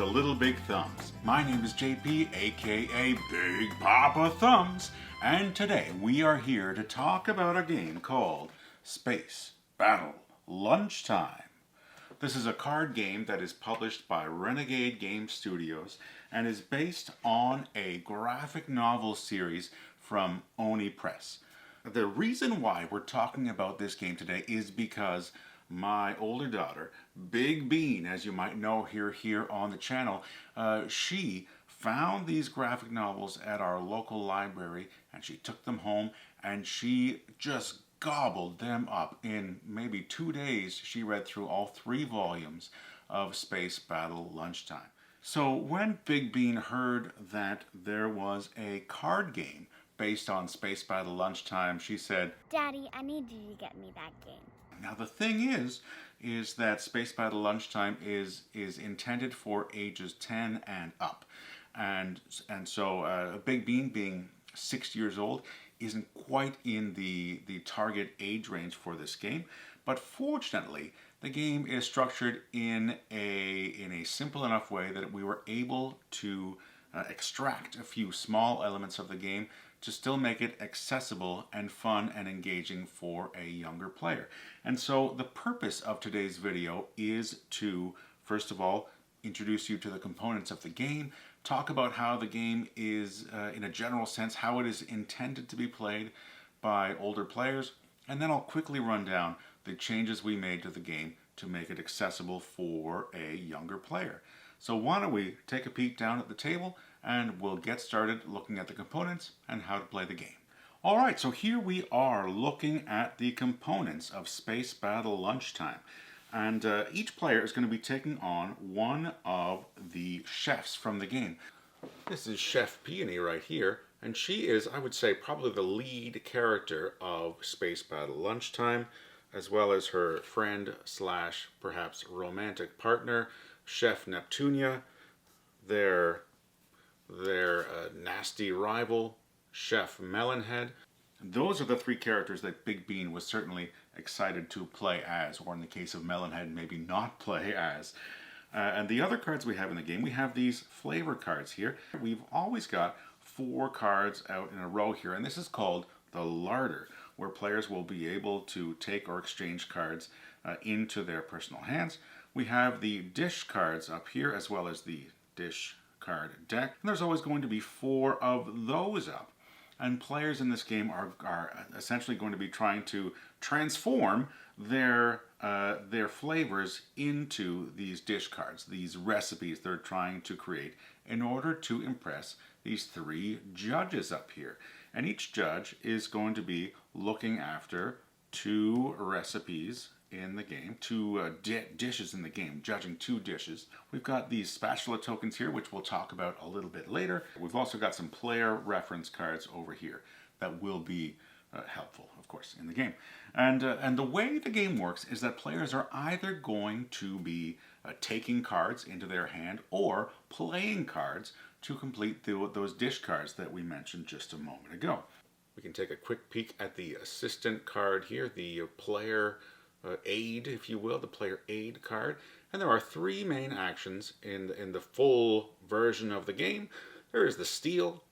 to Little Big Thumbs. My name is JP, aka Big Papa Thumbs, and today we are here to talk about a game called Space Battle Lunchtime. This is a card game that is published by Renegade Game Studios and is based on a graphic novel series from Oni Press. The reason why we're talking about this game today is because my older daughter, Big Bean, as you might know here on the channel, she found these graphic novels at our local library and she took them home and she just gobbled them up. In maybe 2 days, she read through all 3 volumes of Space Battle Lunchtime. So when Big Bean heard that there was a card game based on Space Battle Lunchtime, she said, "Daddy, I need you to get me that game." Now the thing is that Space Battle Lunchtime is intended for ages 10 and up, and so Big Bean, being 6 years old, isn't quite in the target age range for this game. But fortunately, the game is structured in a simple enough way that we were able to extract a few small elements of the game to still make it accessible and fun and engaging for a younger player. And so the purpose of today's video is to, first of all, introduce you to the components of the game, talk about how the game is, in a general sense, how it is intended to be played by older players, and then I'll quickly run down the changes we made to the game to make it accessible for a younger player. So why don't we take a peek down at the table and we'll get started looking at the components and how to play the game. Alright, so here we are looking at the components of Space Battle Lunchtime. And each player is going to be taking on one of the chefs from the game. This is Chef Peony right here, and she is, I would say, probably the lead character of Space Battle Lunchtime, as well as her friend slash perhaps romantic partner, Chef Neptunia, their nasty rival, Chef Melonhead. Those are the 3 characters that Big Bean was certainly excited to play as, or in the case of Melonhead, maybe not play as. And the other cards we have in the game, we have these flavor cards here. We've always got 4 cards out in a row here, and this is called the larder, where players will be able to take or exchange cards into their personal hands. We have the dish cards up here, as well as the dish card deck. And there's always going to be 4 of those up. And players in this game are essentially going to be trying to transform their flavors into these dish cards, these recipes they're trying to create in order to impress these 3 judges up here. And each judge is going to be looking after 2 recipes in the game, 2 dishes in the game, judging 2 dishes. We've got these spatula tokens here, which we'll talk about a little bit later. We've also got some player reference cards over here that will be helpful, of course, in the game. And the way the game works is that players are either going to be taking cards into their hand or playing cards to complete those dish cards that we mentioned just a moment ago. We can take a quick peek at the assistant card here, the player aid, if you will, the player aid card. And there are 3 main actions in the full version of the game. There is the steal,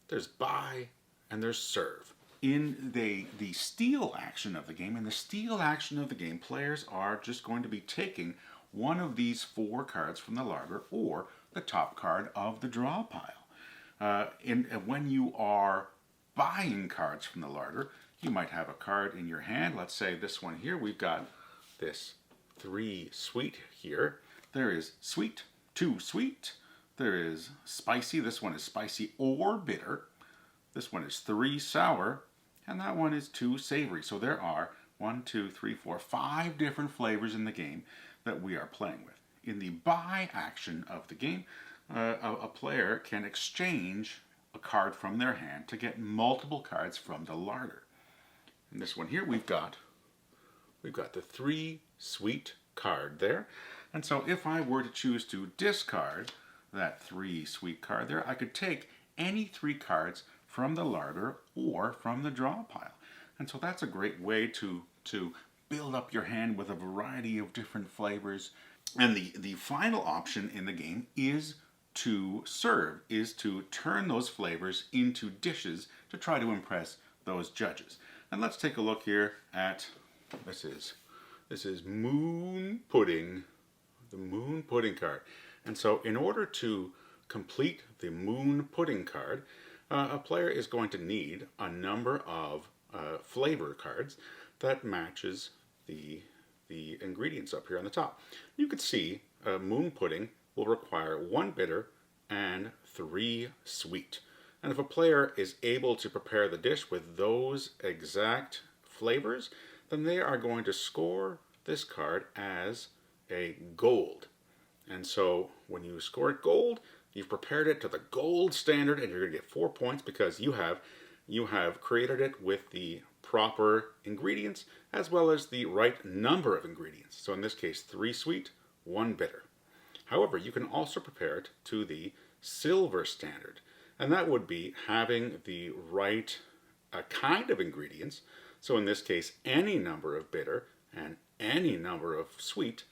there's buy, and there's serve. In the steal action of the game, players are just going to be taking one of these 4 cards from the larder or the top card of the draw pile. When you are buying cards from the larder, you might have a card in your hand. Let's say this one here. We've got this 3 sweet here. There is sweet, 2 sweet. There is spicy. This one is spicy or bitter. This one is 3 sour. And that one is 2 savory. So there are 1, 2, 3, 4, 5 different flavors in the game that we are playing with. In the buy action of the game, a player can exchange a card from their hand to get multiple cards from the larder. In this one here, we've got the 3 sweet card there. And so if I were to choose to discard that 3 sweet card there, I could take any 3 cards from the larder or from the draw pile. And so that's a great way to build up your hand with a variety of different flavors And the final option in the game is to serve, is to turn those flavors into dishes to try to impress those judges. And let's take a look here at, this is Moon Pudding, the Moon Pudding card. And so in order to complete the Moon Pudding card, a player is going to need a number of flavor cards that matches the ingredients up here on the top. You could see Moon Pudding will require 1 bitter and 3 sweet. And if a player is able to prepare the dish with those exact flavors, then they are going to score this card as a gold. And so when you score it gold, you've prepared it to the gold standard, and you're going to get 4 points because you have created it with the proper ingredients as well as the right number of ingredients. So in this case, 3 sweet, 1 bitter. However, you can also prepare it to the silver standard, and that would be having the right kind of ingredients. So in this case, any number of bitter and any number of sweet,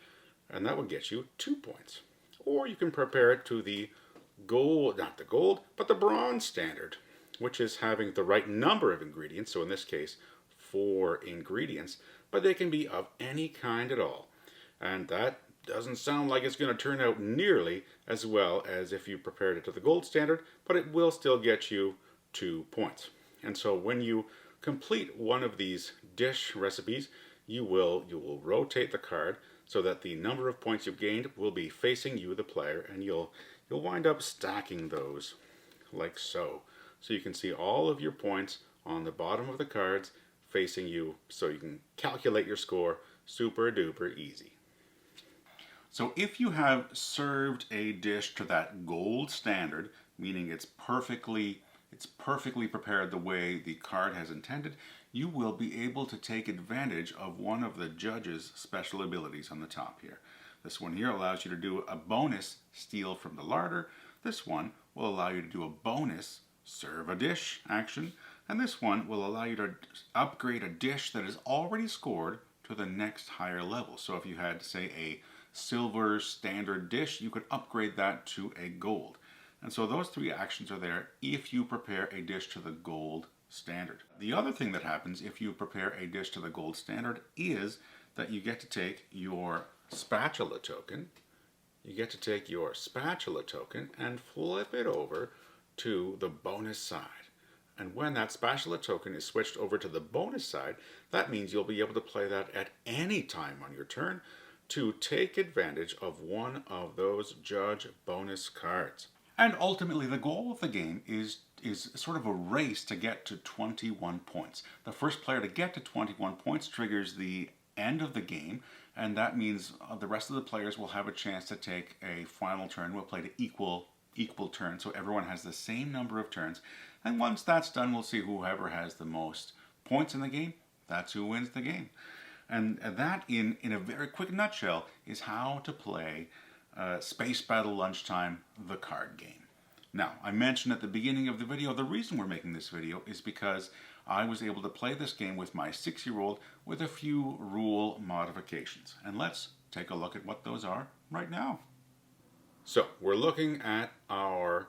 and that would get you 2 points. Or you can prepare it to the gold, not the gold, but the bronze standard, which is having the right number of ingredients. So in this case, 4 ingredients, but they can be of any kind at all. And that doesn't sound like it's going to turn out nearly as well as if you prepared it to the gold standard, but it will still get you 2 points. And so when you complete one of these dish recipes, you will rotate the card so that the number of points you've gained will be facing you, the player, and you'll wind up stacking those like so. So you can see all of your points on the bottom of the cards facing you, so you can calculate your score super duper easy. So if you have served a dish to that gold standard, meaning it's perfectly prepared the way the card has intended, you will be able to take advantage of one of the judge's special abilities on the top here. This one here allows you to do a bonus steal from the larder. This one will allow you to do a bonus serve a dish action. And this one will allow you to upgrade a dish that is already scored to the next higher level. So if you had, say, a silver standard dish, you could upgrade that to a gold. And so those 3 actions are there if you prepare a dish to the gold standard. The other thing that happens if you prepare a dish to the gold standard is that you get to take your spatula token. You get to take your spatula token and flip it over to the bonus side. And when that spatula token is switched over to the bonus side, that means you'll be able to play that at any time on your turn to take advantage of one of those judge bonus cards. And ultimately, the goal of the game is sort of a race to get to 21 points. The first player to get to 21 points triggers the end of the game, and that means the rest of the players will have a chance to take a final turn. We'll play to equal turns, so everyone has the same number of turns. And once that's done, we'll see whoever has the most points in the game, that's who wins the game. And that, in a very quick nutshell, is how to play Space Battle Lunchtime, the card game. Now, I mentioned at the beginning of the video, the reason we're making this video is because I was able to play this game with my 6-year-old with a few rule modifications. And let's take a look at what those are right now. So, we're looking at our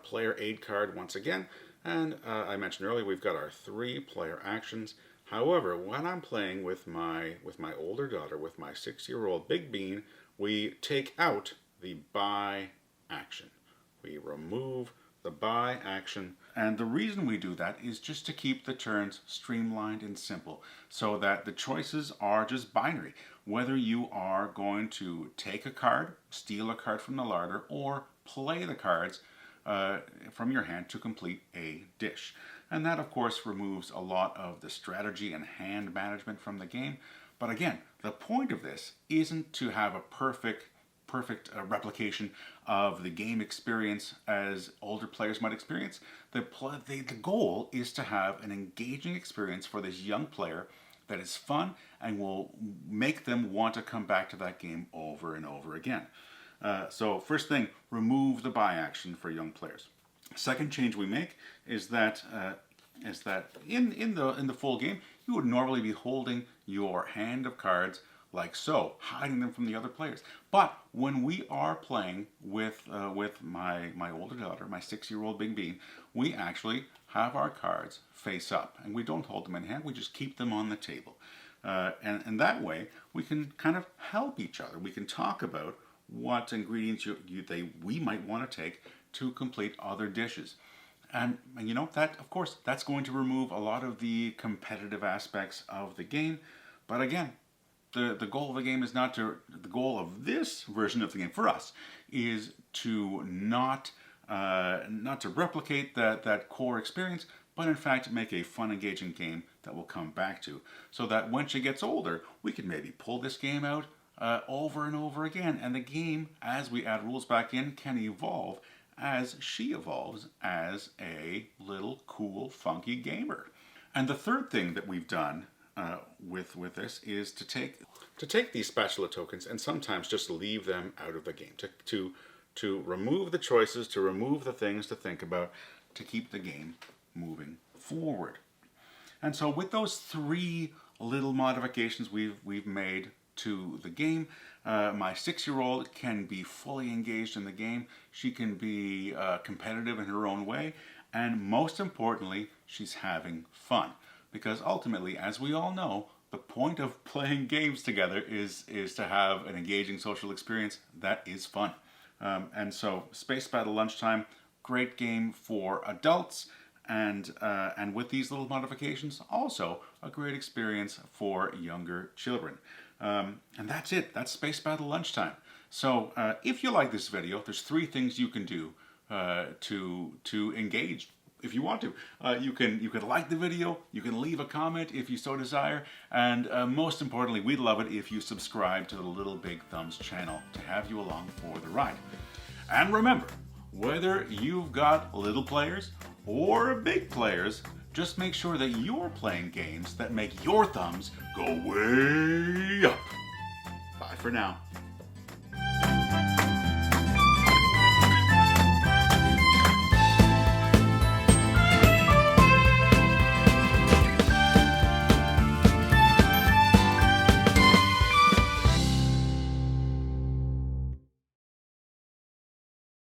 player aid card once again. And I mentioned earlier we've got our 3 player actions. However, when I'm playing with my older daughter, with my 6-year-old Big Bean, we take out the buy action. We remove the buy action. And the reason we do that is just to keep the turns streamlined and simple so that the choices are just binary. Whether you are going to take a card, steal a card from the larder, or play the cards from your hand to complete a dish. And that, of course, removes a lot of the strategy and hand management from the game. But again, the point of this isn't to have a perfect replication of the game experience as older players might experience. The goal is to have an engaging experience for this young player that is fun and will make them want to come back to that game over and over again. So first thing, remove the buy action for young players. Second change we make is that in the full game, you would normally be holding your hand of cards like so, hiding them from the other players. But when we are playing with my older daughter, my 6-year-old Big Bean, we actually have our cards face up, and we don't hold them in hand. We just keep them on the table, and that way we can kind of help each other. We can talk about what ingredients we might want to take to complete other dishes. And you know, that, of course, that's going to remove a lot of the competitive aspects of the game. But again, the goal of the game is not to, the goal of this version of the game for us is to not to replicate that core experience, but in fact make a fun, engaging game that we'll come back to. So that when she gets older, we can maybe pull this game out over and over again. And the game, as we add rules back in, can evolve as she evolves as a little cool, funky gamer. And the third thing that we've done with this is to take these spatula tokens and sometimes just leave them out of the game, to remove the choices, to remove the things to think about, to keep the game moving forward. And so with those 3 little modifications we've made to the game, my 6-year-old can be fully engaged in the game. She can be competitive in her own way, and most importantly, she's having fun. Because ultimately, as we all know, the point of playing games together is to have an engaging social experience that is fun. And so Space Battle Lunchtime, great game for adults, and with these little modifications, also a great experience for younger children. And that's it. That's Space Battle Lunchtime. So if you like this video, there's 3 things you can do to engage. If you want to, you can like the video, you can leave a comment if you so desire, and most importantly, we'd love it if you subscribe to the Little Big Thumbs channel to have you along for the ride. And remember, whether you've got little players or big players, just make sure that you're playing games that make your thumbs go way up. Bye for now.